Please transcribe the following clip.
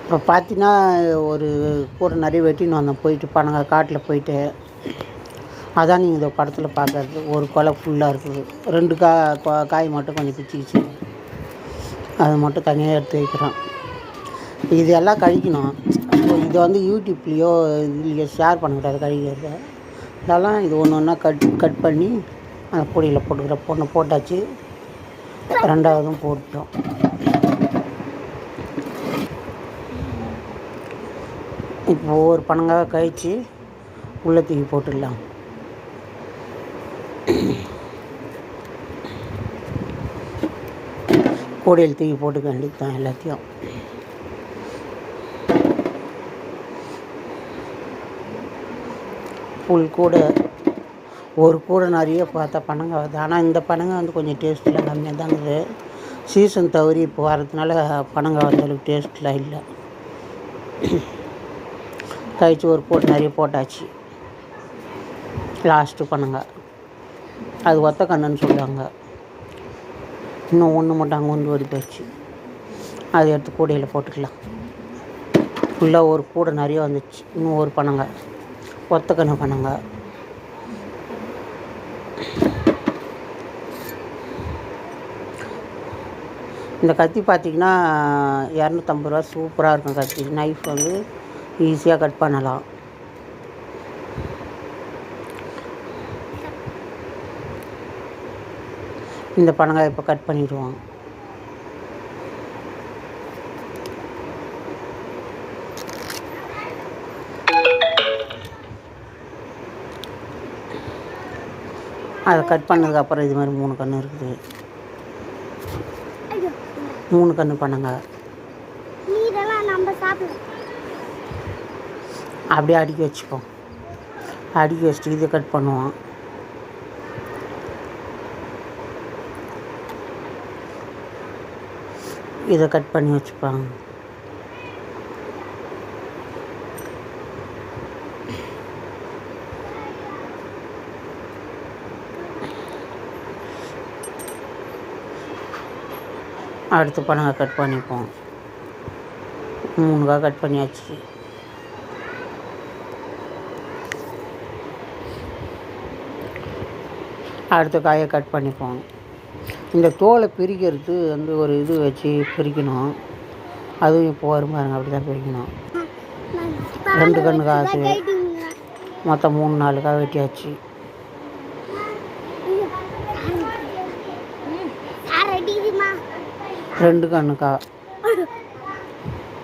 இப்போ பார்த்தீங்கன்னா ஒரு கூட நிறைய வெட்டின்னு வந்தோம் போயிட்டு பனங்காய் காட்டில் போயிட்டு. அதான் நீங்கள் இந்த படத்தில் பார்க்கறது. ஒரு கொலை ஃபுல்லாக இருக்குது. 2 காய் மட்டும் கொஞ்சம் பிச்சுக்கிச்சு. அதை மட்டும் தனியாக எடுத்து வைக்கிறோம். இது எல்லாம் கழிக்கணும். இதை வந்து யூடியூப்லேயோ இதுலேயோ ஷேர் பண்ணக்கூடாது கழிக்கிறது. இதெல்லாம் இது ஒன்று ஒன்றா கட் பண்ணி அந்த பொடியில் போட்டுக்கிறோம். பொண்ணு போட்டாச்சு. 2வதும் போட்டோம். இப்போ ஒவ்வொரு பனங்காய் கழித்து உள்ளே தூக்கி போட்டுடலாம். கூடையில் தூக்கி போட்டுக்க வேண்டியது தான் எல்லாத்தையும். புல் கூட ஒரு கூடை நிறைய பார்த்தா பனங்காய் வருது. ஆனால் இந்த பனங்காய் வந்து கொஞ்சம் டேஸ்ட்லாம் கம்மியாக தான் இருக்குது. சீசன் தவறி இப்போ வரதுனால பனங்காய் அந்தளவுக்கு டேஸ்ட்லாம் இல்லை. கழிச்சு ஒரு போட்டு நிறைய போட்டாச்சு. லாஸ்ட்டு பனங்காய் அது ஒத்த கண்ணுன்னு சொல்லுவாங்க. இன்னும் ஒன்று மட்டும் அங்கே வந்து ஓடி போயிடுச்சு. அதை எடுத்து கூடையில் போட்டுக்கலாம். ஃபுல்லாக ஒரு கூடை நிறைய வந்துச்சு. இன்னும் ஒரு பனங்காய் ஒத்த கண்ணு பனங்காய். இந்த கத்தி பார்த்திங்கன்னா 250 ரூபா. சூப்பராக இருக்கும் கத்தி. நைஃப் வந்து ஈஸியாக கட் பண்ணலாம். இந்த பனங்காய் இப்போ கட் பண்ணிவிடுவோம். அதை கட் பண்ணதுக்கப்புறம் இது மாதிரி 3 கன்று இருக்குது. 3 கன்று பனங்காய் அப்படியே அடுக்கி வச்சுப்போம். அடுக்கி வச்சுட்டு இதை கட் பண்ணுவோம். இதை கட் பண்ணி வச்சுப்பாங்க. அடுத்து பனங்காய் கட் பண்ணிப்போம். 3 காய் கட் பண்ணியாச்சு. அடுத்த காயை கட் பண்ணிப்போம். இந்த தோலை பிரிக்கிறது வந்து ஒரு இது வச்சு பிரிக்கணும். அதுவும் இப்போ வரும் பாருங்க, அப்படி தான் பிரிக்கணும். 2 கன்று காசு மொத்தம் 3-4 காய் வெட்டியாச்சு. 2 கன்று காய்